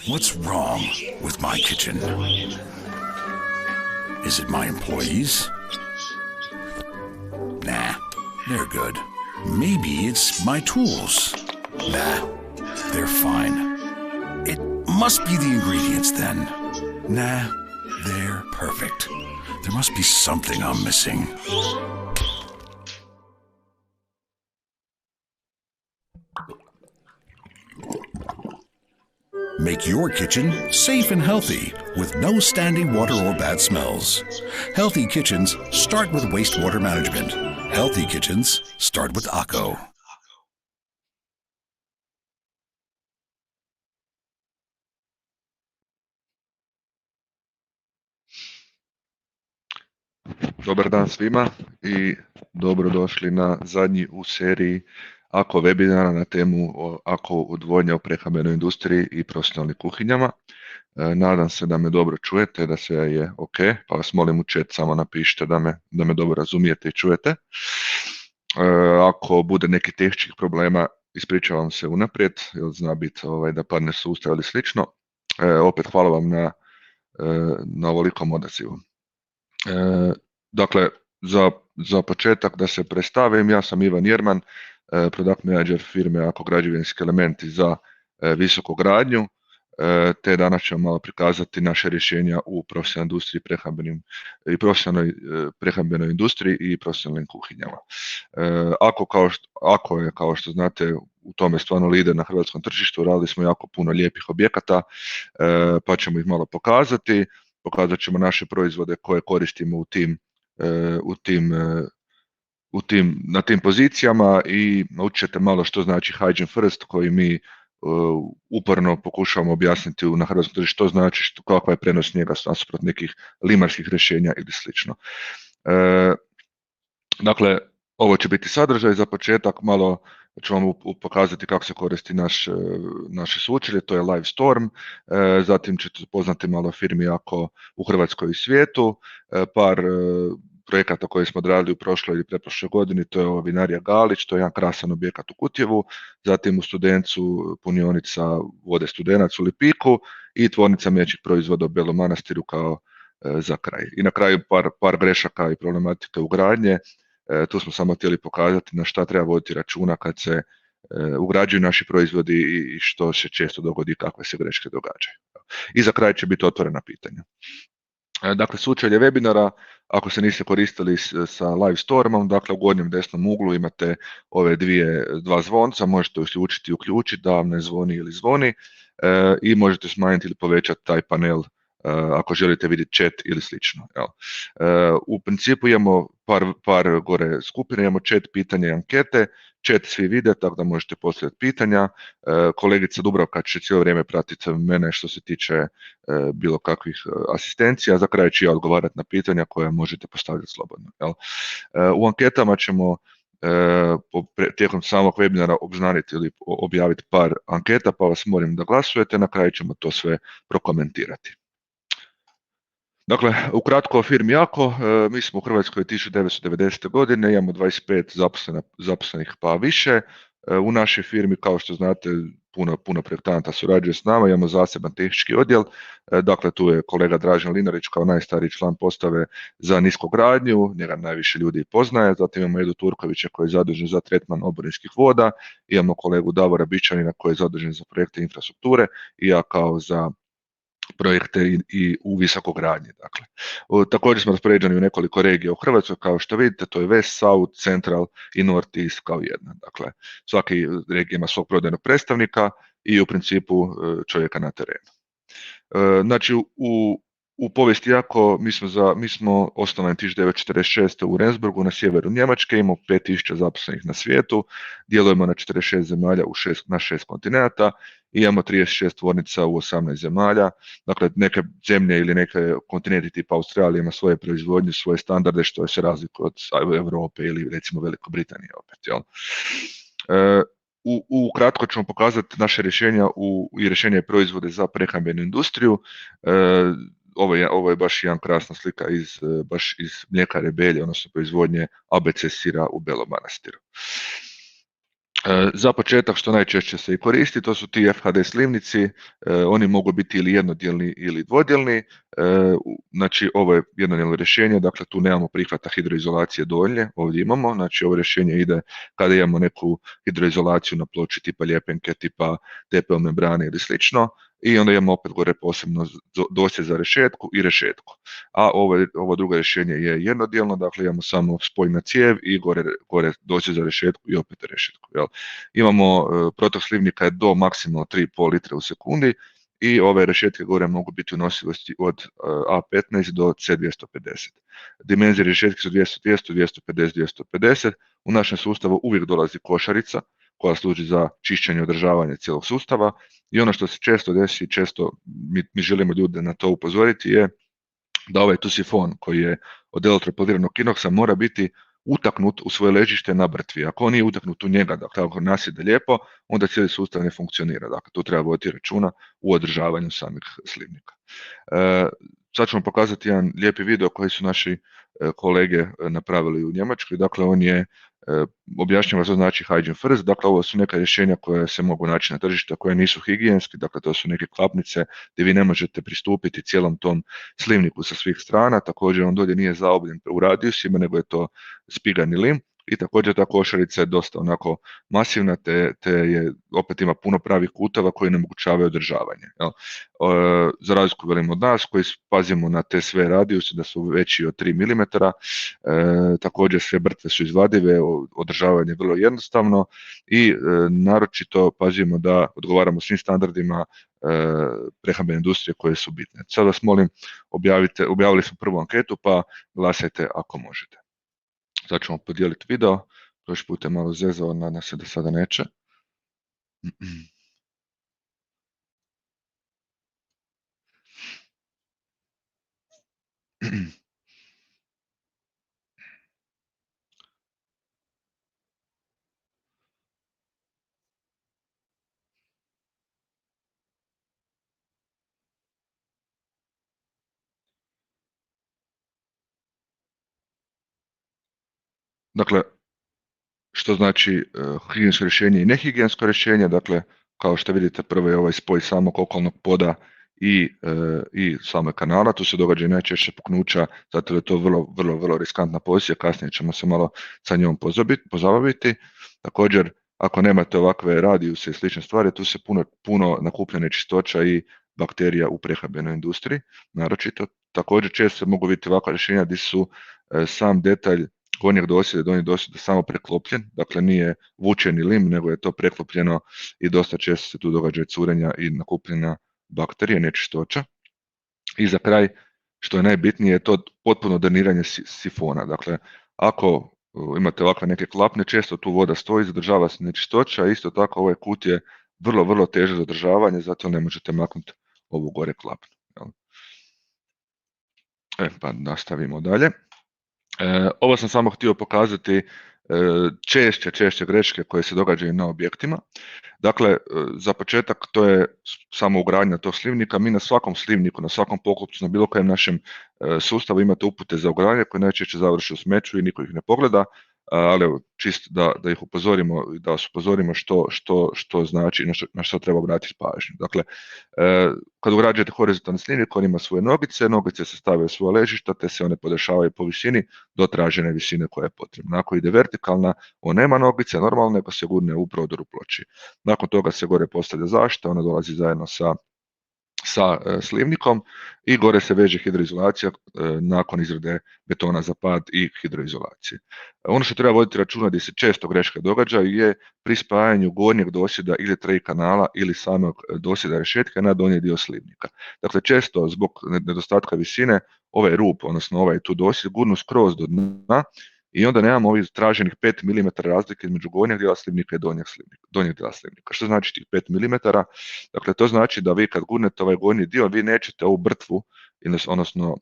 What's wrong with my kitchen? Is it my employees? Nah, they're good. Maybe it's my tools. Nah, they're fine. It must be the ingredients then. Nah, they're perfect. There must be something I'm missing. Make your kitchen safe and healthy with no standing water or bad smells. Healthy kitchens start with wastewater management. Healthy kitchens start with ACO. Dobar dan svima i dobrodošli na zadnji u seriji ACO webinara na temu ACO odvodnja u prehrambenoj industriji i profesionalnim kuhinjama. Nadam se da me dobro čujete, da sve je ok, pa vas molim u chat samo napišite da me dobro razumijete i čujete. Ako bude neki tehničkih problema, ispričavam se unaprijed, jer zna biti da padne sustav ili slično. Opet hvala vam na ovolikom odazivu. Dakle, za početak da se predstavim, ja sam Ivan Jerman, product manager firme ACO građevinski elementi za visokogradnju, te danas ćemo malo prikazati naše rješenja u profesionalnoj industriji, prehrambenoj industriji i profesionalnim kuhinjama. ACO je, kao što znate, u tome stvarno lider na hrvatskom tržištu, radili smo jako puno lijepih objekata, pa ćemo ih malo pokazati. Pokazat ćemo naše proizvode koje koristimo na tim pozicijama i naučit ćete malo što znači Hygiene First, koji mi uporno pokušavamo objasniti na hrvatskom tržištu, što znači, kakva je prenos njega nasuprot nekih limarskih rješenja ili slično. Dakle, ovo će biti sadržaj. Za početak malo ću vam pokazati kako se koristi naše sučelje, to je Livestorm, zatim ćete poznati malo firmi ACO u Hrvatskoj i svijetu, par projekata koje smo odradili u prošloj ili pretprošloj godini, to je vinarija Galić, to je jedan krasan objekat u Kutjevu, zatim u Studencu punionica vode Studenac u Lipiku i tvornica mliječnih proizvoda u Belom Manastiru kao za kraj. I na kraju par grešaka i problematike ugradnje. Tu smo samo htjeli pokazati na šta treba voditi računa kad se ugrađuju naši proizvodi i što se često dogodi i kakve se greške događaju. I za kraj će biti otvorena pitanja. Dakle, sučelje webinara, ako se niste koristili sa Livestormom, dakle u gornjem desnom uglu imate ove dva zvonca, možete uključiti i uključiti da vam ne zvoni ili zvoni i možete smanjiti ili povećati taj panel ako želite vidjeti chat ili slično. U principu imamo par gore skupine, imamo chat, pitanja i ankete. Chat svi vide, tako da možete postaviti pitanja. Kolegica Dubravka će cijelo vrijeme pratiti mene što se tiče bilo kakvih asistencija. Za kraj ću ja odgovarati na pitanja koja možete postavljati slobodno. U anketama ćemo tijekom samog webinara obznaniti ili objaviti par anketa, pa vas molim da glasujete. Na kraju ćemo to sve prokomentirati. Dakle, ukratko o firmi ACO, mi smo u Hrvatskoj 1990. godine, imamo 25 zaposlenih pa više. U našoj firmi, kao što znate, puno projektanata surađuje s nama, imamo zaseban tehnički odjel, dakle tu je kolega Dražen Linarić kao najstariji član postave za niskogradnju, njega najviše ljudi poznaje, zatim imamo Edu Turkovića koji je zadužen za tretman oborinskih voda, imamo kolegu Davora Bičanina koji je zadužen za projekte infrastrukture i ja kao za projekte i u visokogradnji. Dakle, također smo raspoređeni u nekoliko regija u Hrvatskoj, kao što vidite, to je West, South, Central i North East kao jedna. Dakle, svaki regija ima svog prodajnog predstavnika i u principu čovjeka na terenu. Znači, u povijesti ACO mi smo osnovani 1946. u Rendsburgu na sjeveru Njemačke, imamo 5000 zaposlenih na svijetu, djelujemo na 46 zemalja na 6 kontinenta, imamo 36 tvornica u 18 zemalja, dakle neke zemlje ili neke kontinenti tipa Australije ima svoje proizvodnje, svoje standarde što se razlikuje od Europe ili recimo Veliko Britanije opet. Ukratko ćemo pokazati naše rješenja i rješenje proizvode za prehrambenu industriju. Ovo je baš jedan krasna slika baš iz mljekare Belje, odnosno proizvodnje ABC sira u Belom Manastiru. Za početak što najčešće se i koristi, to su ti FHD slivnici, oni mogu biti ili jednodijelni ili dvodjelni, znači ovo je jednodijelno rješenje, dakle tu nemamo prihvata hidroizolacije dolje, ovdje imamo, znači ovo rješenje ide kada imamo neku hidroizolaciju na ploči tipa ljepenke, tipa TPO membrane ili slično, i onda imamo opet gore posebno dosje za rešetku i rešetku. A ovo drugo rješenje je jednodijelno, dakle imamo samo spoj na cijev i gore dosje za rešetku i opet rešetku. Jel? Imamo protok slivnika je do maksimalno 3,5 litre u sekundi i ove rešetke gore mogu biti u nosivosti od A15 do C250. Dimenzije rešetke su 200, 200, 250, 250. U našem sustavu uvijek dolazi košarica koja služi za čišćenje i održavanje cijelog sustava i ono što se često desi, često mi želimo ljude na to upozoriti je da ovaj tu sifon koji je od elektropoliranog inoksa mora biti utaknut u svoje ležište na brtvi. Ako on nije utaknut u njega, dakle ako nasjede lijepo, onda cijeli sustav ne funkcionira. Dakle, tu treba voditi računa u održavanju samih slivnika. Sad ćemo pokazati jedan lijepi video koji su naši kolege napravili u Njemačkoj. Dakle, on je objašnjava što znači hygiene first, dakle ovo su neka rješenja koje se mogu naći na tržištu, koje nisu higijenski, dakle to su neke klapnice gdje vi ne možete pristupiti cijelom tom slivniku sa svih strana, također on dolje nije zaobljen u radijusima, nego je to spigani lim. I također ta košarica je dosta onako masivna, te je, opet ima puno pravih kuteva koji ne omogućavaju održavanje. Jel? Za razliku velim od nas koji pazimo na te sve radijuse da su veći od 3 mm, također sve brtve su izvadive, održavanje je vrlo jednostavno i naročito pazimo da odgovaramo svim standardima prehrambene industrije koje su bitne. Sad vas molim, objavili smo prvu anketu pa glasajte ako možete. Sad ćemo podijeliti video, prošli put je malo zezao, nadam se da sada neće. Dakle, što znači higijensko rješenje i nehigijensko rješenje, dakle, kao što vidite, prvo je ovaj spoj samog okolnog poda i same kanala, tu se događa i najčešće puknuća, zato je to vrlo riskantna pozicija, kasnije ćemo se malo sa njom pozabaviti. Također, ako nemate ovakve radijuse i slične stvari, tu se puno nakuplja nečistoća i bakterija u prehrambenoj industriji, naročito. Također, često se mogu vidjeti ovakva rješenja gdje su sam detalj gornjeg dosjeda, donjeg dosjeda samo preklopljen, dakle nije vučeni lim, nego je to preklopljeno i dosta često se tu događa curenja i nakupljena bakterije, nečistoća. I za kraj, što je najbitnije, je to potpuno dreniranje sifona. Dakle, ako imate ovakve neke klapne, često tu voda stoji, zadržava se nečistoća, isto tako ovaj kut je vrlo teže za održavanje, zato ne možete maknuti ovu gore klapnu. Pa nastavimo dalje. Ovo sam samo htio pokazati češće greške koje se događaju na objektima. Dakle, za početak to je samo ugradnja tog slivnika. Mi na svakom slivniku, na svakom poklopcu, na bilo kojem našem sustavu imate upute za ugradnje koje najčešće završe u smeću i niko ih ne pogleda, ali evo, čisto da ih upozorimo, da vas upozorimo što znači i na što treba obratiti pažnju. Dakle, kad ugrađujete horizontalni slivnik, on ima svoje nogice se stave u svoje ležišta, te se one podešavaju po visini do tražene visine koja je potrebna. Ako ide vertikalna, on nema nogice, normalno, nego se gurne u prodoru ploči. Nakon toga se gore postavlja zaštita, ona dolazi zajedno sa slivnikom i gore se veže hidroizolacija nakon izrade betona za pad i hidroizolacije. Ono što treba voditi računa gdje se često greška događa je pri spajanju gornjeg dosjeda ili trej kanala ili samog dosjeda rešetke na donji dio slivnika. Dakle, često zbog nedostatka visine ovaj rub, odnosno ovaj tu dosjed, gurnu skroz do dna i onda nemamo ovih traženih 5 mm razlike između gornjeg dijela slivnika i donjeg dijela slivnika. Što znači tih 5 mm? Dakle, to znači da vi kad gurnete ovaj gornji dio, vi nećete ovu brtvu, odnosno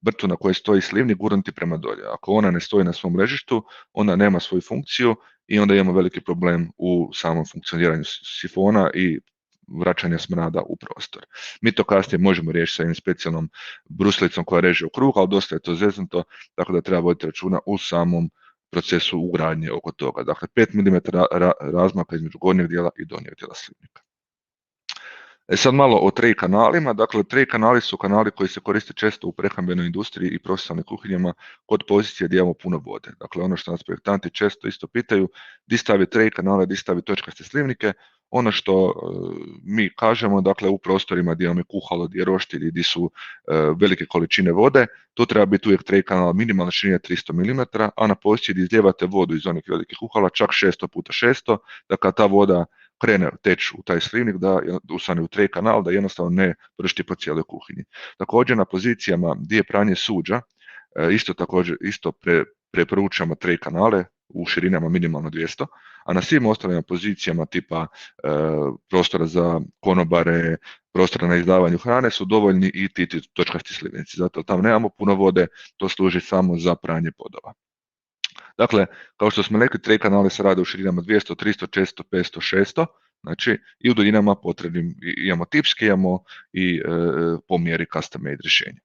brtvu na kojoj stoji slivnik, gurnuti prema dolje. Ako ona ne stoji na svom ležištu, ona nema svoju funkciju i onda imamo veliki problem u samom funkcioniranju sifona i vraćanja smrada u prostor. Mi to kasnije možemo riješiti sa jednom specijalnom bruslicom koja reže u krug, ali dosta je to zeznuto, tako da treba voditi računa u samom procesu ugradnje oko toga. Dakle, 5 mm razmaka između gornjeg dijela i donjeg dijela slivnika. Sad malo o trej kanalima. Dakle, trej kanali su kanali koji se koriste često u prehrambenoj industriji i profesionalnim kuhinjama kod pozicije gdje imamo puno vode. Dakle, ono što nas projektanti često isto pitaju, di stavi trej kanale, di stavi točkaste slivnike. Ono što mi kažemo, dakle, u prostorima gdje imamo kuhalo, gdje je roštilj, gdje su velike količine vode, tu treba biti uvijek trej kanal minimalne širine 300 mm, a na poziciji gdje izljevate vodu iz onih velikih kuhala čak 600x600, da kad ta voda krene teći u taj slivnik, da usane u trej kanal, da jednostavno ne pršti po cijeloj kuhinji. Također na pozicijama gdje je pranje suđa, isto preporučamo trej kanale u širinama minimalno 200, a na svim ostalim pozicijama tipa prostora za konobare, prostora na izdavanju hrane su dovoljni i ti točkasti slivnici. Zato tamo nemamo puno vode, to služi samo za pranje podova. Dakle, kao što smo rekli, trej kanale se rade u širinama 200, 300, 400, 500, 600, znači i u duljinama potrebnim, imamo tipske, imamo i po mjeri custom made rješenja.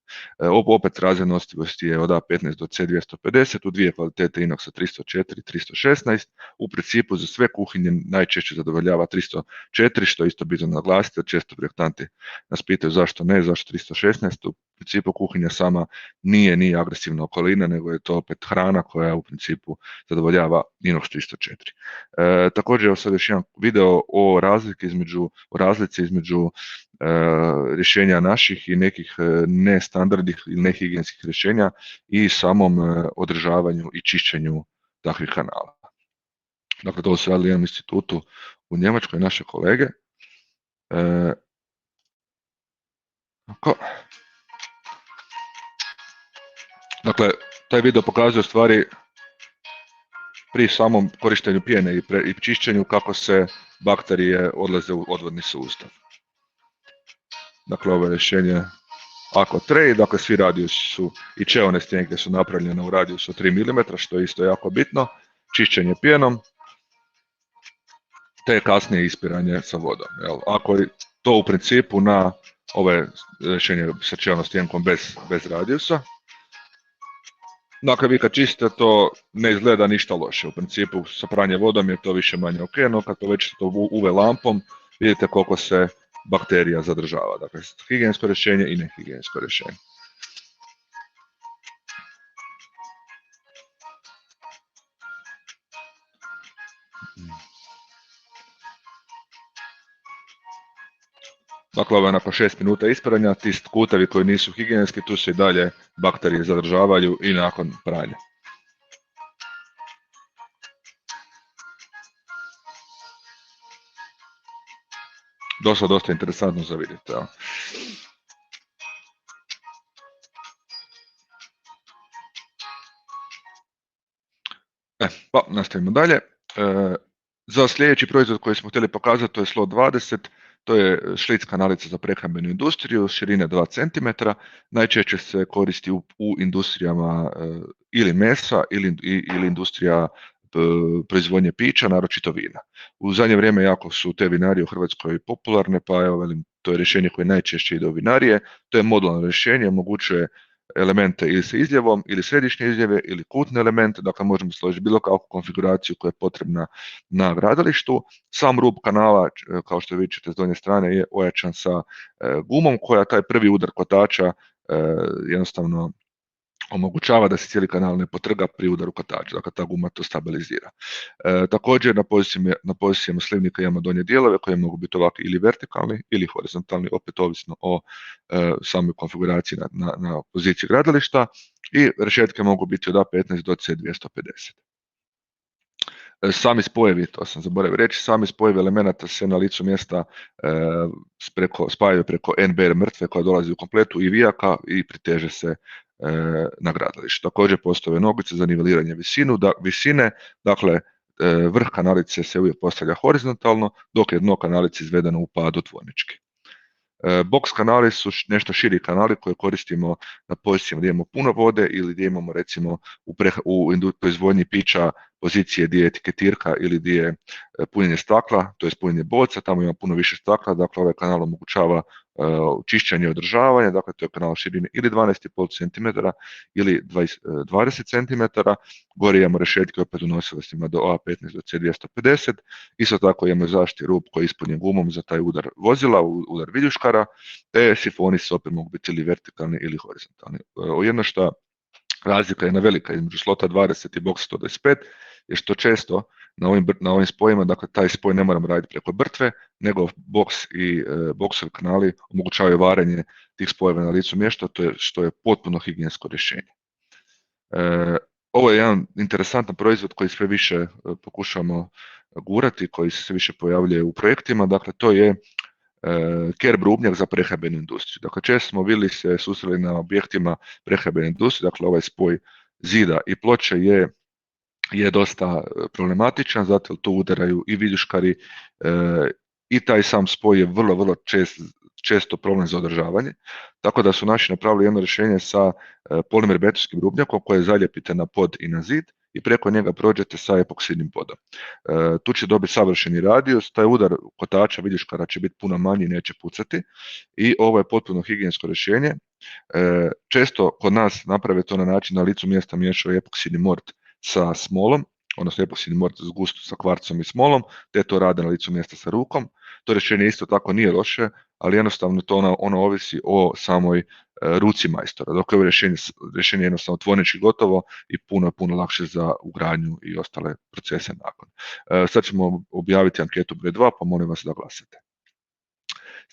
Opet razina nosivosti je od A15 do C250, u dvije kvalitete inoxa 304 i 316, u principu za sve kuhinje najčešće zadovoljava 304, što je isto bitno naglasiti, često projektanti nas pitaju zašto ne, zašto 316, u principu kuhinja sama nije agresivna okolina, nego je to opet hrana koja u principu zadovoljava inox 304. Također, evo sad još jedan video o razlici između rješenja naših i nekih nestandardnih ili nehigijenskih rješenja i samom održavanju i čišćenju takvih kanala. Dakle, to se radi u jednom institutu u Njemačkoj, naše kolege. Dakle, taj video pokazuje u stvari pri samom korištenju pjene i čišćenju kako se bakterije odlaze u odvodni sustav. Dakle, ovo je rješenje Aqua Tray, dakle svi radijusi su i čeone stjenke su napravljene u radijusu 3 mm, što je isto jako bitno, čišćenje pjenom, te kasnije ispiranje sa vodom. Ako je to u principu na ove rješenje sa čeonom stjenkom bez radijusa, dakle, vi kad čistite to ne izgleda ništa loše, u principu sa pranje vodom je to više manje ok, no kad povećate to UV lampom, vidite koliko se bakterija zadržava, dakle higijensko rješenje i nehigijensko rješenje. Dakle, ovo je nakon 6 minuta ispiranja, ti kutevi koji nisu higijenski, tu se i dalje bakterije zadržavaju i nakon pranja. Dosta interesantno za vidjeti. Pa nastavimo dalje. Za sljedeći proizvod koji smo htjeli pokazati, to je Slot 20, to je šlic kanalica za prehrambenu industriju, širine 2 cm, najčešće se koristi u industrijama ili mesa ili industrija proizvodnje pića, naročito vina. U zadnje vrijeme jako su te vinarije u Hrvatskoj popularne, pa evo velim, to je rješenje koje najčešće ide u vinarije, to je modularno rješenje, omogućuje elemente ili sa izljevom, ili središnje izljeve, ili kutne elemente, dakle možemo složiti bilo kakvu konfiguraciju koja je potrebna na gradilištu. Sam rub kanala, kao što vidite s donje strane, je ojačan sa gumom koja taj prvi udar kotača jednostavno omogućava da se cijeli kanal ne potrga pri udaru kotača, dakle ta guma to stabilizira. Također na pozicijama slivnika imamo donje dijelove koje mogu biti ovakvi ili vertikalni ili horizontalni, opet ovisno o samoj konfiguraciji na poziciji gradilišta, i rešetke mogu biti od A15 do C250. Sami spojevi, to sam zaboravio reći, sami spojevi elemenata se na licu mjesta spajaju preko NBR mrtve koja dolazi u kompletu i vijaka i priteže se na gradilištu. Također postoje nogice za niveliranje visine, dakle vrh kanalice se uvijek postavlja horizontalno, dok je dno kanalice izvedeno u padu tvornički. Box kanali su nešto širi kanali koje koristimo na pozicijama gdje imamo puno vode ili gdje imamo recimo u proizvodnji pića pozicije gdje je etiketirka ili gdje je punjenje stakla, to je punjenje boca, tamo ima puno više stakla, dakle ovaj kanal omogućava čišćenje i održavanje, dakle to je kanal širine ili 12,5 cm ili 20 cm, gore imamo rešetke opet u nosilastima do A15 do C250, isto tako imamo zaštitni rub koji je ispunjen gumom za taj udar vozila, udar viljuškara, te sifoni se opet mogu biti ili vertikalni ili horizontalni. Jedno što razlika je velika između slota 20 i box 125 je što često na ovim spojima, dakle taj spoj ne moramo raditi preko brtve, nego box i boxovi kanali omogućavaju varenje tih spojeva na licu mjesta, što je potpuno higijensko rješenje. Ovo je jedan interesantan proizvod koji sve više pokušamo gurati, koji se sve više pojavljuje u projektima, dakle to je care brubnjak za prehrambenu industriju. Dakle, često smo bili se susreli na objektima prehrambene industrije, dakle ovaj spoj zida i ploče je dosta problematičan, zato tu udaraju i viljuškari i taj sam spoj je vrlo često problem za održavanje, tako da su naši napravili jedno rješenje sa polimer betonskim brubnjakom koje zalijepite na pod i na zid i preko njega prođete sa epoksidnim podom. Tu će dobiti savršeni radijus, taj udar kotača viljuškara će biti puno manji i neće pucati i ovo je potpuno higijensko rješenje. Često kod nas naprave to na način na licu mjesta miješaju epoksidni mort sa smolom, odnosno epoksidni mort gusto sa kvarcom i smolom, te to rade na licu mjesta sa rukom. To rješenje isto tako nije loše, ali jednostavno to ono ovisi o samoj ruci majstora, dok je ovo rješenje jednostavno tvornički gotovo i puno lakše za ugradnju i ostale procese nakon. Sad ćemo objaviti anketu broj 2, pa molim vas da glasate.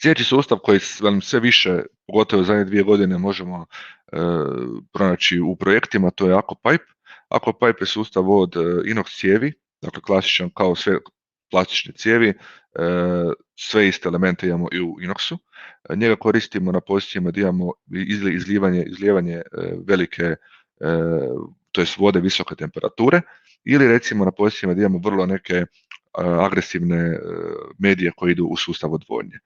Sljedeći sustav koji sve više, pogotovo zadnje 2 godine, možemo pronaći u projektima, to je AquaPipe. AquaPipe je sustav od inox cijevi, dakle klasičan kao sve plastične cijevi, sve iste elemente imamo i u inoxu. Njega koristimo na pozicijama gdje imamo izlijevanje velike, to jest vode visoke temperature, ili recimo na pozicijama gdje imamo vrlo neke agresivne medije koje idu u sustav odvodnje.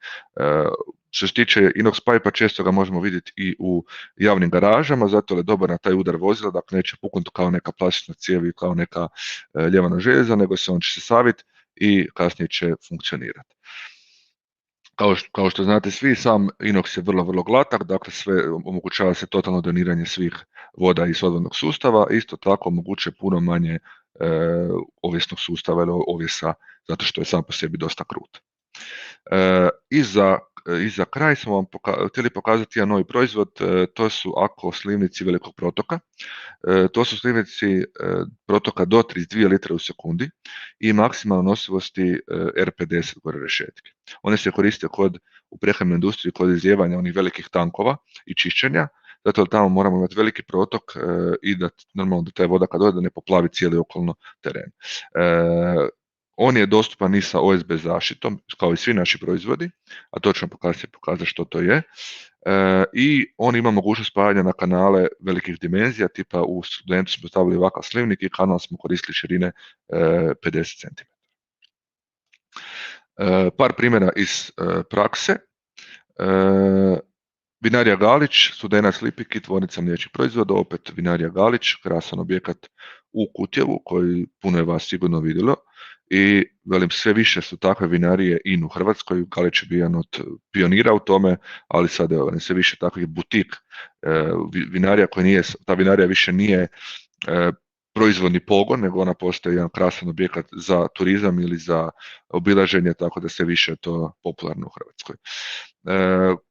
Što se tiče inox pipe-a, često ga možemo vidjeti i u javnim garažama, zato je dobar na taj udar vozila, dakle neće puknuti kao neka plastična cijev i kao neka ljevana željeza, nego on će se saviti i kasnije će funkcionirati. Kao što znate svi, sam inox je vrlo glatak, dakle omogućava se totalno doniranje svih voda iz odvodnog sustava, isto tako omogućuje puno manje ovisnog sustava ili ovjesa, zato što je sam po sebi dosta krut. I za kraj smo vam htjeli pokazati jedan novi proizvod, to su Aqua slivnici velikog protoka. To su slivnici protoka do 32 litre u sekundi i maksimalne nosivosti R50 gore rešetke. One se koriste u prehrambenoj industriji kod izlijevanja onih velikih tankova i čišćenja, zato tamo moramo imati veliki protok i da normalno da ta voda kad dođe da ne poplavi cijeli okolno teren. On je dostupan i sa OSB zaštitom, kao i svi naši proizvodi, a to ću vam pokazati što to je. I on ima mogućnost spajanja na kanale velikih dimenzija, tipa u Studentu smo stavili ovakav slivnik i kanal smo koristili širine 50 cm. Par primjera iz prakse. Vinarija Galić, Studenac Lipiki, tvornica mliječnih proizvoda, opet Vinarija Galić, krasan objekat u Kutjevu koji puno je vas sigurno vidjelo. I velim, sve više su takve vinarije i u Hrvatskoj, Galić je bio jedan od pionira u tome, ali sad je sve više takvih butik vinarija koja nije, ta vinarija više nije proizvodni pogon, nego ona postaje jedan krasan objekat za turizam ili za obilaženje, tako da sve više je to popularno u Hrvatskoj.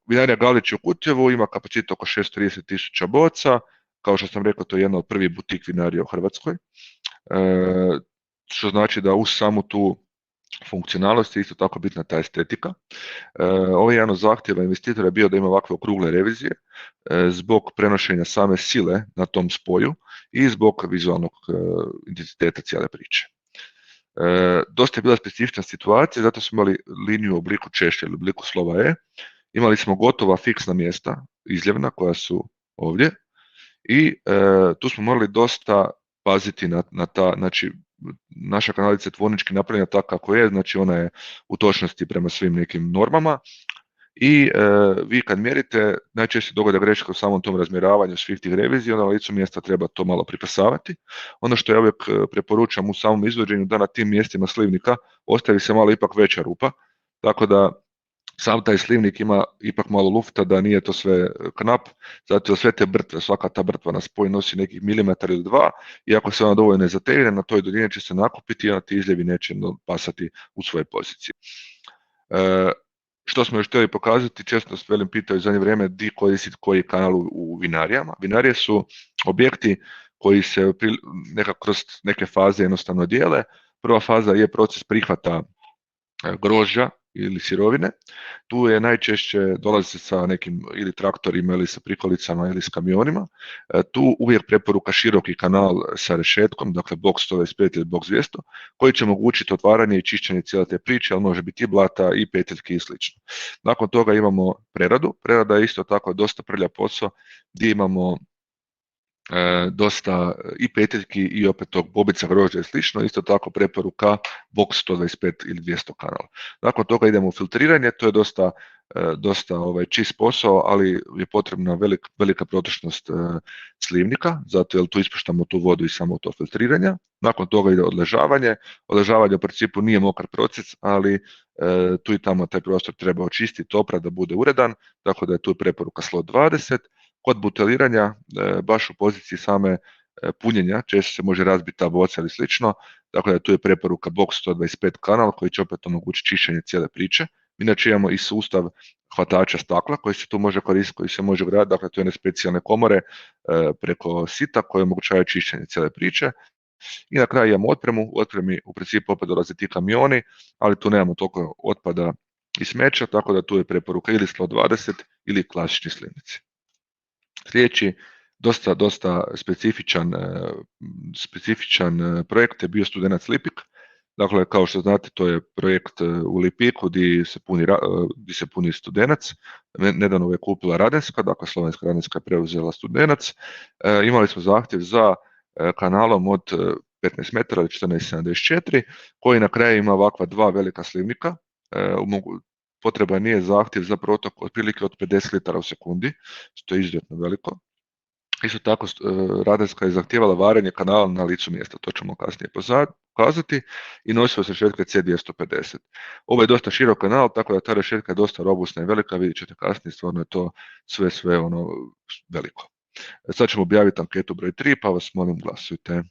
Vinarija Galić u Kutjevu ima kapacitet oko 630.000 boca, kao što sam rekao, to je jedna od prvih butik vinarija u Hrvatskoj, što znači da uz samu tu funkcionalnost je isto tako bitna ta estetika. Ovo je jedan od zahtjeva investitora bio da ima ovakve okrugle revizije zbog prenošenja same sile na tom spoju i zbog vizualnog intenziteta cijele priče. Dosta je bila specifična situacija, zato smo imali liniju u obliku češlja ili u obliku slova E. Imali smo gotova fiksna mjesta izljevna koja su ovdje i tu smo morali dosta paziti na ta, znači naša kanalica je tvornički napravljena tako kako je, znači ona je u točnosti prema svim nekim normama i vi kad mjerite, najčešće dogode greška u samom tom razmjeravanju svih tih revizija, onda na licu mjesta treba to malo pripasavati. Ono što ja uvijek preporučam u samom izvođenju, da na tim mjestima slivnika ostavi se malo ipak veća rupa, tako da sam taj slivnik ima ipak malo lufta, da nije to sve knap, zato sve te brtve, svaka ta brtva na spoj nosi nekih milimetar ili dva, i ako se ona dovoljno ne zategne, na toj duljini će se nakupiti i onda ti izljevi neće pasati u svoje pozicije. Što smo još htjeli pokazati, često nas velim pitaju u zadnje vrijeme di koristiti koji kanal u vinarijama. Vinarije su objekti koji se nekako kroz neke faze jednostavno dijele. Prva faza je proces prihvata grožđa ili sirovine. Tu je najčešće dolazi se sa nekim ili traktorima ili sa prikolicama ili s kamionima. Tu uvijek preporuka široki kanal sa rešetkom, dakle box 125 ili box 200, koji će omogućiti otvaranje i čišćenje cijele te priče, ali može biti i blata i peteljke i slično. Nakon toga imamo preradu. Prerada je isto tako dosta prlja posao, gdje imamo dosta i peteljki i opet tog bobica grožđa i slično, isto tako preporuka box 125 ili 200 kanala. Nakon toga idemo u filtriranje, to je dosta čist posao, ali je potrebna velika protočnost slivnika, zato jer tu ispuštamo tu vodu i samo to filtriranja. Nakon toga ide odležavanje. Odležavanje u principu nije mokar proces, ali tu i tamo taj prostor treba očistiti, oprati da bude uredan, tako da je tu preporuka slot 20. Kod buteliranja, baš u poziciji same punjenja, često se može razbiti ta boca ili slično, dakle tu je preporuka box 125 kanal koji će opet omogućiti čišćenje cijele priče. Inače imamo i sustav hvatača stakla koji se tu može koristiti, koji se može graditi, dakle tu je specijalne komore preko sita koje omogućavaju čišćenje cijele priče. I na kraju imamo otpremu, u otpremi u principu opet dolaze ti kamioni, ali tu nemamo toliko otpada i smeća, tako da tu je preporuka ili slot 20 ili klasični slivnici. Sljedeći, dosta specifičan projekt je bio Studenac Lipik. Dakle, kao što znate, to je projekt u Lipiku gdje se puni Studenac. Nedavno je kupila Radenska, dakle Slovenska Radenska je preuzela Studenac. Imali smo zahtjev za kanalom od 15 metara, 14,74, koji na kraju ima ovakva dva velika slivnika. Potreban nije zahtjev za protok otprilike od 50 litara u sekundi, što je izuzetno veliko. Isto tako Radenska je zahtijevala varenje kanala na licu mjesta, to ćemo kasnije pokazati, i nosio se rešetka C250. Ovo je dosta širok kanal, tako da ta rešetka je dosta robustna i velika, vidjet ćete kasnije, stvarno je to sve veliko. Sad ćemo objaviti anketu broj 3, pa vas molim glasujte.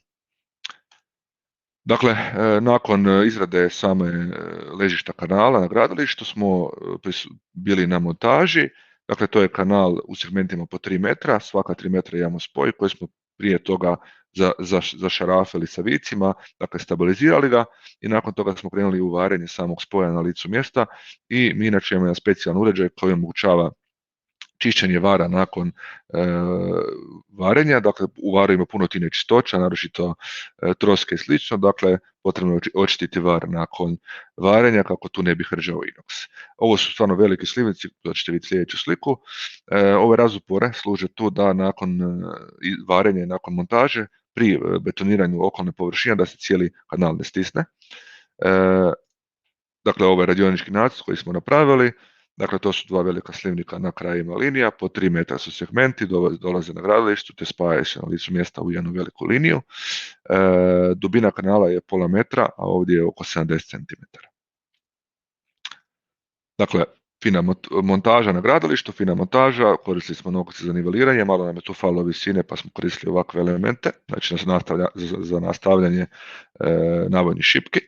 Dakle, nakon izrade same ležišta kanala na gradilištu smo bili na montaži. Dakle, to je kanal u segmentima po 3 metra, svaka 3 metra imamo spoj koji smo prije toga zašarafili sa vicima, dakle stabilizirali ga, i nakon toga smo krenuli u varenje samog spoja na licu mjesta, i mi inače imamo jedan specijalan uređaj koji omogućava čišćenje vara nakon varenja. Dakle u varu ima puno tih nečistoća, naročito troske i slično, dakle potrebno je očistiti var nakon varenja kako tu ne bi hržao inox. Ovo su stvarno veliki slivnici, to ćete vidjeti sljedeću sliku. Ove razupore služe tu da nakon varenja i nakon montaže pri betoniranju okolne površine da se cijeli kanal ne stisne. Dakle, ovo je radionički nacrt koji smo napravili. Dakle, to su dva velika slivnika na krajima linija, po 3 metra su segmenti, dolaze na gradilištu, te spajaju se na licu mjesta u jednu veliku liniju. Dubina kanala je pola metra, a ovdje je oko 70 cm. Dakle, fina montaža na gradilištu, fina montaža, koristili smo noktice za niveliranje, malo nam je tu falilo visine pa smo koristili ovakve elemente, znači za nastavljanje navojnih šipki.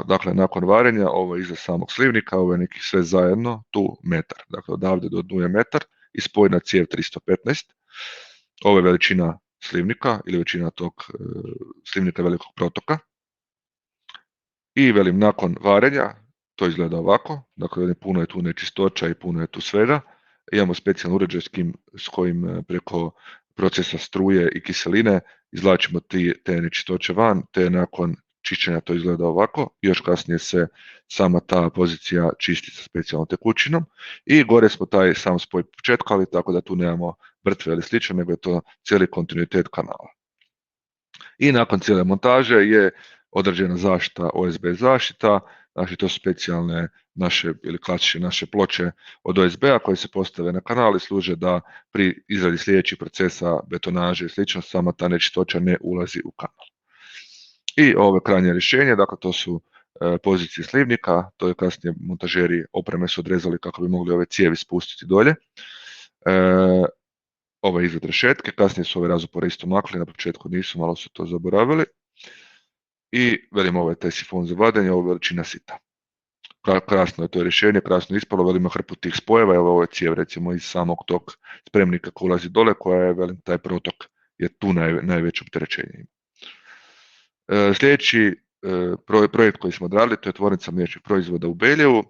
Dakle, nakon varenja, ovo je iza samog slivnika, ovo je neki sve zajedno, tu metar. Dakle, odavde do dnu je metar i spojna cijev 315. Ovo je veličina slivnika ili veličina tog slivnika velikog protoka. I velim, nakon varenja, to izgleda ovako. Dakle, puno je tu nečistoća i puno je tu svega. Imamo specijalni uređaj s kojim preko procesa struje i kiseline izvlačimo te nečistoće van, te nakon čišćenja to izgleda ovako, još kasnije se sama ta pozicija čisti sa specijalnom tekućinom, i gore smo taj sam spoj početkali, tako da tu nemamo brtve ili slično, nego je to cijeli kontinuitet kanala. I nakon cijele montaže je određena zaštita, OSB zaštita, znači to su specijalne naše ili klasične naše ploče od OSB-a koje se postave na kanal i služe da pri izradi sljedećih procesa, betonaže i slično, sama ta nečistoća ne ulazi u kanal. I ovo krajnje rješenje, dakle to su pozicije slivnika, to je kasnije montažeri opreme su odrezali kako bi mogli ove cijevi spustiti dolje. Ovo je izgled rešetke, kasnije su ove razupore isto makli, na početku nisu, malo su to zaboravili. I velim, ovo je taj sifon za vadanje, ovo je veličina sita. Krasno je to rješenje, krasno je ispalo, velim, hrpu tih spojeva, evo ovo je cijev recimo iz samog tog spremnika koji ulazi dole, koja je, velim, taj protok je tu najveće opterećenje. Sljedeći projekt koji smo odradili, to je tvornica mliječnih proizvoda u Beljevu.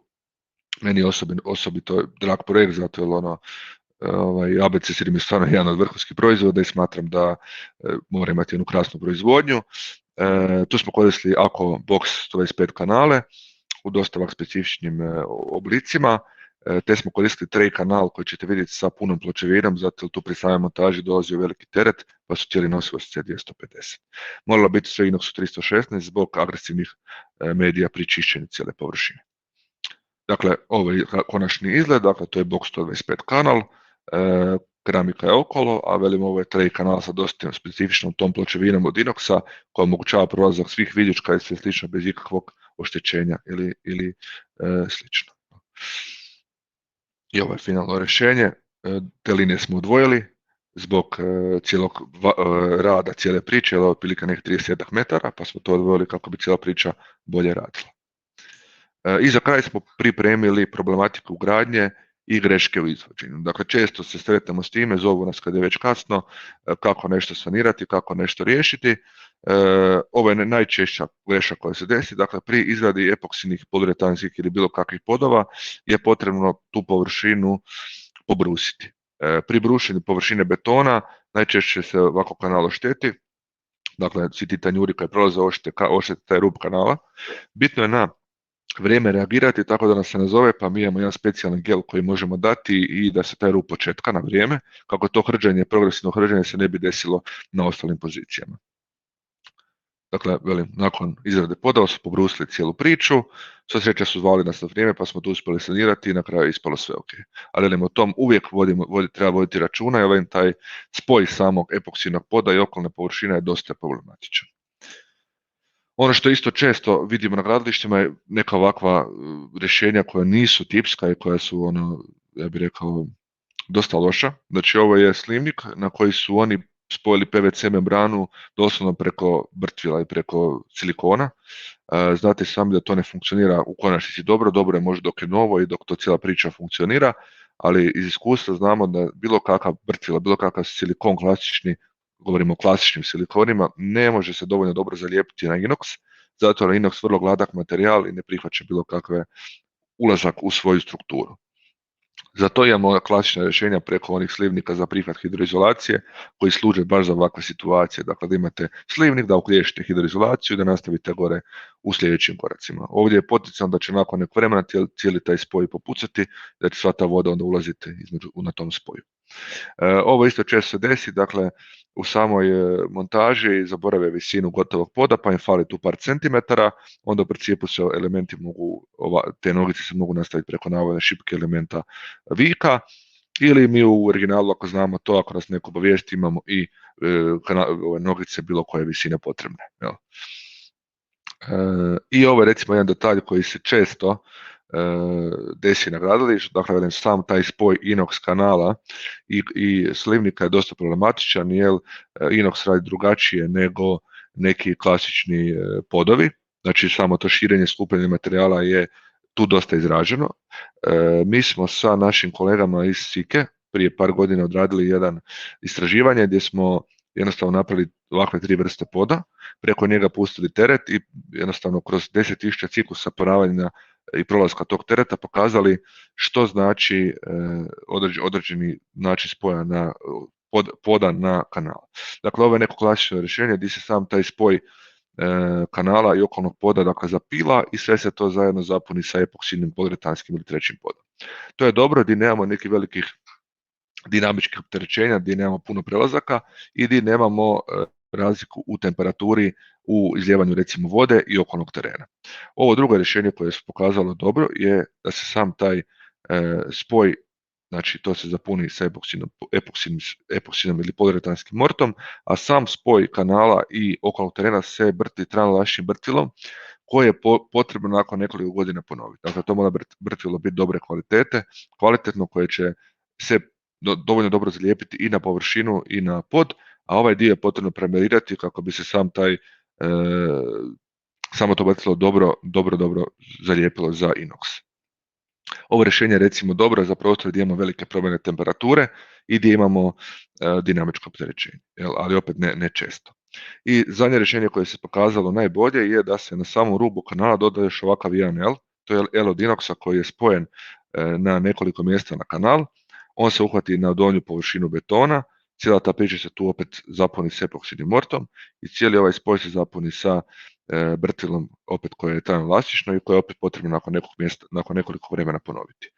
Meni je osobito drag projekt, zato je ABC Sirim je stvarno jedan od vrhunskih proizvoda i smatram da mora imati jednu krasnu proizvodnju. Tu smo koristili Ako Box 125 kanale u dosta specifičnim oblicima, te smo koristili tray kanal koji ćete vidjeti sa punom pločevinom, zato tu pri samoj montaži dolazi veliki teret, pa su cijeli nosivosti C250. Moralo biti sve inox 316 zbog agresivnih medija pri čišćenju cijele površine. Dakle, ovo je konačni izgled, dakle to je Box 125 kanal, keramika je okolo, a velim ovo je tray kanal sa dosta specifičnom tom pločevinom od inoxa koja omogućava prolazak svih viljuška i sve slično bez ikakvog oštećenja ili slično. I ovo je finalno rješenje, te linije smo odvojili zbog cijelog rada cijele priče, ovo je otprilike nekih 30 metara, pa smo to odvojili kako bi cijela priča bolje radila. I za kraj smo pripremili problematiku gradnje i greške u izvođenju. Dakle, često se sretnemo s time, zovu nas kad je već kasno, kako nešto sanirati, kako nešto riješiti. Ovo je najčešća greška koja se desi, dakle pri izradi epoksinih poliuretanskih ili bilo kakvih podova je potrebno tu površinu pobrusiti. Pri brušenju površine betona najčešće se ovako kanal ošteti, dakle svi ti tanjuri koji prolaze oštete taj rub kanala. Bitno je na vrijeme reagirati tako da nas se nazove, pa mi imamo jedan specijalni gel koji možemo dati i da se taj rub početka na vrijeme, kako to hrđenje, progresivno hrđenje se ne bi desilo na ostalim pozicijama. Dakle, velim, nakon izrade podova su pobrusili cijelu priču, sva sreća su zvali nas na vrijeme pa smo to uspjeli sanirati i na kraju je ispalo sve ok. Ali velim, o tom uvijek treba voditi računa i velim, taj spoj samog epoksinog poda i okolne površine je dosta problematičan. Ono što isto često vidimo na gradilištima je neka ovakva rješenja koja nisu tipska i koja su, ja bih rekao, dosta loša. Znači, ovo je slivnik na koji su oni spojili PVC membranu doslovno preko brtvila i preko silikona. Znate sami da to ne funkcionira u konačnici dobro je možda dok je novo i dok to cijela priča funkcionira, ali iz iskustva znamo da bilo kakav brtvila, bilo kakav silikon klasični, govorimo o klasičnim silikonima, ne može se dovoljno dobro zalijepiti na inox, zato je inox vrlo gladak materijal i ne prihvaća bilo kakve ulazak u svoju strukturu. Zato imamo klasična rješenja preko onih slivnika za prihvat hidroizolacije koji služe baš za ovakve situacije. Dakle, da imate slivnik, da ukliješite hidroizolaciju i da nastavite gore u sljedećim koracima. Ovdje je potencijalno da će nakon nekog vremena cijeli taj spoj popucati, da će sva ta voda onda ulaziti na tom spoju. Ovo isto često se desi, dakle, u samoj montaži zaborave visinu gotovog poda, pa im fali tu par centimetara, onda u principu se elementi te nogice se mogu nastaviti preko navodne šipke elementa vika, ili mi u originalu, ako znamo to, ako nas neko obavijesti, imamo i nogice bilo koje visine potrebne. I ovo je recimo jedan detalj koji se često desi na gradilištu, dakle sam taj spoj inox kanala i slivnika je dosta problematičan, jer inox radi drugačije nego neki klasični podovi, znači samo to širenje, skupljanje materijala je tu dosta izraženo. Mi smo sa našim kolegama iz Sike prije par godina odradili jedan istraživanje gdje smo jednostavno napravili ovakve 3 vrste poda, preko njega pustili teret i jednostavno kroz 10.000 ciklusa poravanja i prolaska tog tereta pokazali što znači određeni način spoja poda na kanal. Dakle, ovo je neko klasično rješenje gdje se sam taj spoj kanala i okolnog poda dakle zapila i sve se to zajedno zapuni sa epoksinim poliuretanskim ili trećim podom. To je dobro gdje nemamo nekih velikih dinamičkih opterećenja, gdje nemamo puno prelazaka i gdje nemamo razliku u temperaturi u izljevanju recimo vode i okolnog terena. Ovo drugo rješenje koje se pokazalo dobro je da se sam taj spoj, znači to se zapuni sa epoksinom ili poliuretanskim mortom, a sam spoj kanala i okolnog terena se brti tranlašnim brtilom koje je potrebno nakon nekoliko godina ponoviti. Dakle, to mora brtilo biti dobre kvalitete, kvalitetno koje će se dovoljno dobro zalijepiti i na površinu i na pod, a ovaj dio je potrebno premerirati kako bi se samo to brtilo dobro zalijepilo za inox. Ovo rješenje je recimo dobro za prostor gdje imamo velike promjene temperature i gdje imamo dinamičko opterećenje, ali opet ne često. I zadnje rješenje koje se pokazalo najbolje je da se na samom rubu kanala dodaje još ovakav jedan L, to je L od inoxa koji je spojen na nekoliko mjesta na kanal, on se uhvati na donju površinu betona, cijela ta priča se tu opet zapuni s epoksidnim mortom i cijeli ovaj spoj se zapuni sa brtilom opet koje je trajno elastično i koje je opet potrebno nakon nekoliko vremena ponoviti.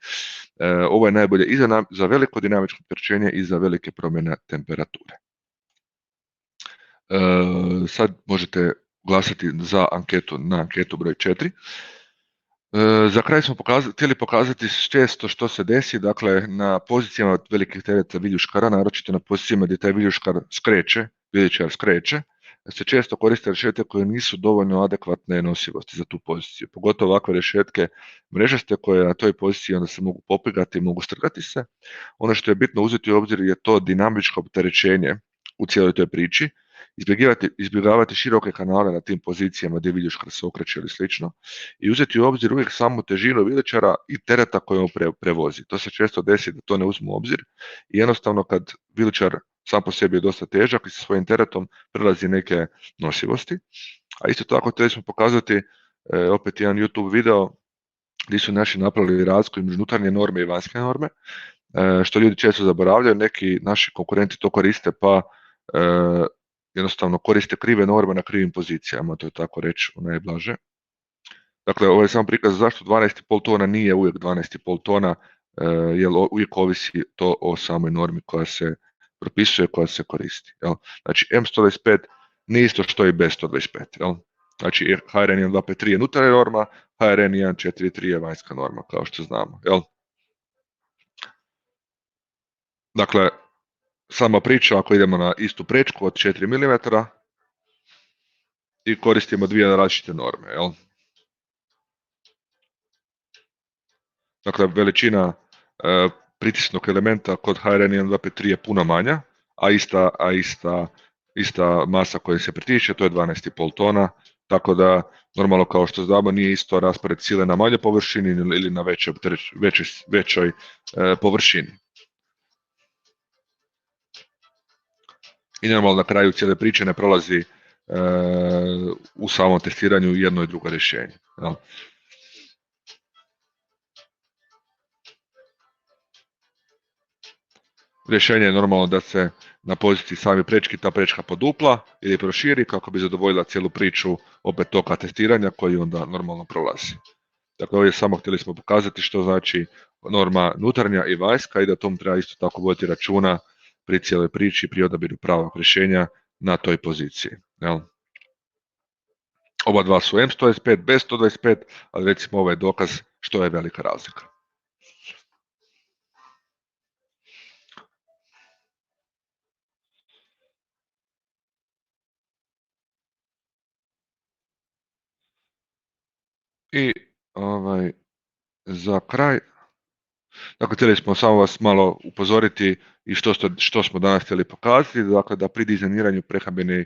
Ovo je najbolje i za veliko dinamičko opterećenje i za velike promjene temperature. Sad možete glasati za anketu na anketu broj 4. Za kraj smo htjeli pokazati često što se desi, dakle na pozicijama velikih tereta viljuškara, naročito na pozicijama gdje taj viljuškar skreće, se često koriste rešetke koje nisu dovoljno adekvatne nosivosti za tu poziciju. Pogotovo ovakve rešetke mrežaste koje na toj poziciji onda se mogu popigati i mogu strgati se. Ono što je bitno uzeti u obzir je to dinamičko opterećenje u cijeloj toj priči, izbjegavati široke kanale na tim pozicijama gdje viljuškar se okreće ili slično i uzeti u obzir uvijek samu težinu viličara i tereta koji on prevozi. To se često desi da to ne uzmu u obzir i jednostavno kad viličar sam po sebi je dosta težak i sa svojim teretom prelazi neke nosivosti. A isto tako htjeli smo pokazati opet jedan YouTube video gdje su naši napravili razliku između unutarnje norme i vanjske norme, što ljudi često zaboravljaju, neki naši konkurenti to koriste pa jednostavno koriste krive norme na krivim pozicijama, to je tako reći najblaže. Dakle, ovo je samo prikaz zašto 12,5 tona nije uvijek 12,5 tona, jer uvijek ovisi to o samoj normi koja se propisuje, koja se koristi. Jel? Znači, M125 nije isto što i B125. Jel? Znači, HRN 1253 je unutarnja norma, HRN 143 je vanjska norma, kao što znamo. Jel? Dakle, sama priča, ako idemo na istu prečku od 4 mm i koristimo dvije različite norme. Jel? Dakle, veličina pritisnog elementa kod HRN 1253 je puno manja, a ista masa koja se pritišće, to je 12,5 tona, tako da normalno kao što znamo nije isto raspored sile na manje površini ili na većoj površini. I normalno na kraju cijele priče ne prolazi u samom testiranju jedno i drugo rješenje. Jel? Rješenje je normalno da se na poziciji sami prečki ta prečka podupla ili proširi kako bi zadovoljila cijelu priču opet toka testiranja koji onda normalno prolazi. Dakle, ovdje samo htjeli smo pokazati što znači norma unutarnja i vanjska i da tom treba isto tako voditi računa pri cijeloj priči, pri odabiru pravog rješenja na toj poziciji. Jel? Oba dva su M125, B125, ali recimo ovo je dokaz što je velika razlika. I za kraj, dakle, htjeli smo samo vas malo upozoriti i što smo danas htjeli pokazati, dakle da pri dizajniranju prehrambene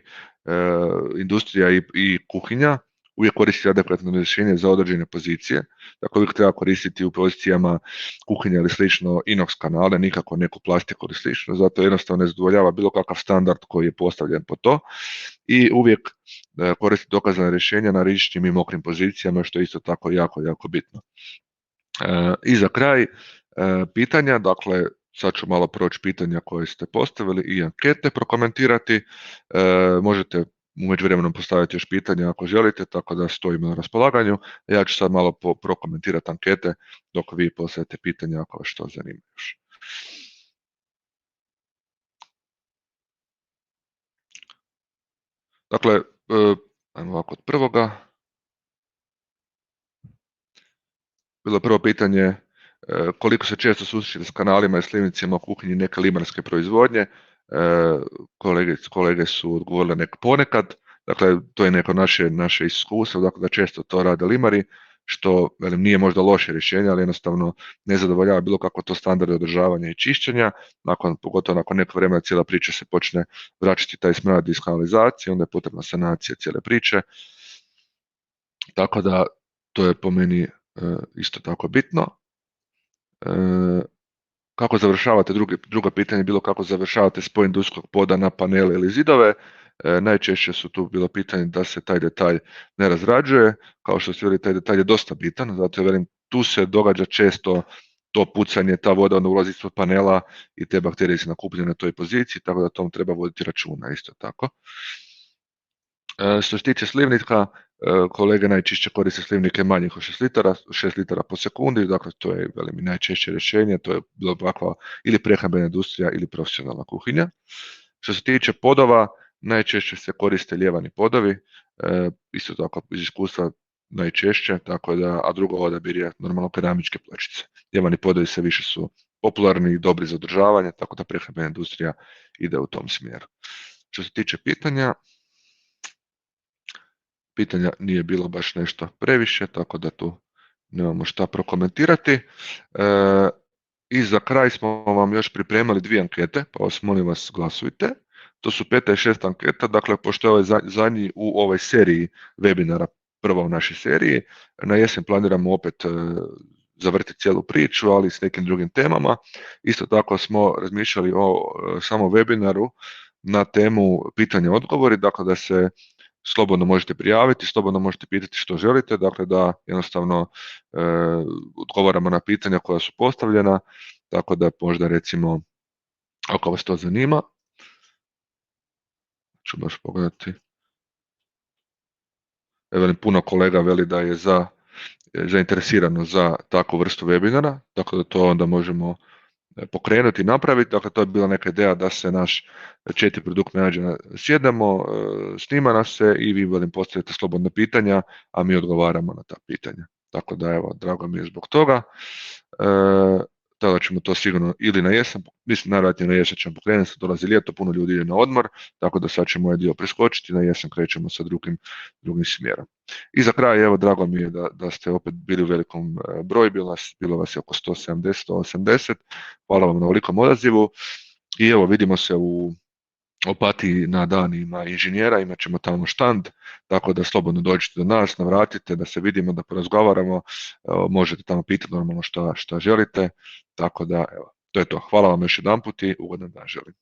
industrija i kuhinja uvijek koristi adekvatno rješenje za određene pozicije, dakle uvijek treba koristiti u pozicijama kuhinja ili slično inox kanale, nikako neku plastiku ili slično, zato jednostavno ne zadovoljava bilo kakav standard koji je postavljen po to i uvijek koristiti dokazana rješenja na rizičnim i mokrim pozicijama, što je isto tako jako bitno. I za kraj pitanja, dakle sad ću malo proći pitanja koje ste postavili i ankete prokomentirati, možete u međuvremenu postaviti još pitanja ako želite, tako da stojimo na raspolaganju. Ja ću sad malo prokomentirati ankete dok vi postavite pitanja ako vas što zanima još. Dakle, Ajmo ovako od prvoga. Bilo prvo pitanje koliko se često susrećete s kanalima i slivnicima u kuhinji neke limarske proizvodnje. Kolege su odgovorile ponekad, dakle to je neko naše iskustvo, dakle da često to rade limari, što velim, nije možda loše rješenje, ali jednostavno ne zadovoljava bilo kako to standarde održavanja i čišćenja, pogotovo nakon nekog vremena cijela priča se počne vraćati taj smrad iz kanalizacije, onda je potrebna sanacija cijele priče, tako da to je po meni isto tako bitno. Kako završavate, drugo pitanje bilo kako završavate spoj industrijskog poda na panele ili zidove. Najčešće su tu bilo pitanje da se taj detalj ne razrađuje, kao što ste vidjeli taj detalj je dosta bitan, zato velim tu se događa često to pucanje, ta voda onda ulazi ispod panela i te bakterije se nakupljuju na toj poziciji, tako da tom treba voditi računa isto tako. Što se tiče slivnika, kolege najčešće koriste slivnike manjih od 6 litara po sekundi, dakle to je velim, najčešće rješenje, to je bilo ovakva ili prehrambena industrija ili profesionalna kuhinja. Što se tiče podova, najčešće se koriste ljevani podovi, isto tako iz iskustva najčešće, tako da, a drugo odabir je normalno keramičke pločice. Ljevani podovi se više su popularni i dobri za održavanje, tako da prehrambena industrija ide u tom smjeru. Što se tiče pitanja nije bilo baš nešto previše, tako da tu nemamo šta prokomentirati. I za kraj smo vam još pripremili 2 ankete, pa vas molim vas glasujte. To su 5. i 6. anketa, dakle pošto je ovaj zadnji u ovoj seriji webinara, prva u našoj seriji, na jesen planiramo opet zavrtiti cijelu priču, ali s nekim drugim temama. Isto tako smo razmišljali o samom webinaru na temu pitanja-odgovori, dakle da se slobodno možete prijaviti, slobodno možete pitati što želite, dakle da jednostavno odgovaramo na pitanja koja su postavljena, tako da možda recimo, ako vas to zanima, ću baš pogledati. Evo, puno kolega veli da je zainteresirano za takvu vrstu webinara, tako da to onda možemo pokrenuti i napraviti. Dakle, to je bila neka ideja da se naš 4 produkt menadžera sjednemo, snima nas se i vi velim postavite slobodna pitanja, a mi odgovaramo na ta pitanja. Tako da evo, drago mi je zbog toga. Tada ćemo to sigurno ili na jesen, mislim najvjerojatnije na jesen ćemo pokrenuti, dolazi ljeto, puno ljudi ide na odmor, tako da sad ćemo ovaj dio preskočiti, na jesen krećemo sa drugim smjerom. I za kraj, evo, drago mi je da ste opet bili u velikom broju, bilo vas je oko 170, 180, hvala vam na velikom odazivu i evo, vidimo se u Opatiji na danima inženjera, imat ćemo tamo štand, tako da slobodno dođete do nas, navratite, da se vidimo, da porazgovaramo, možete tamo pitati normalno šta želite, tako da evo, to je to. Hvala vam još jedanput i ugodan dan želim.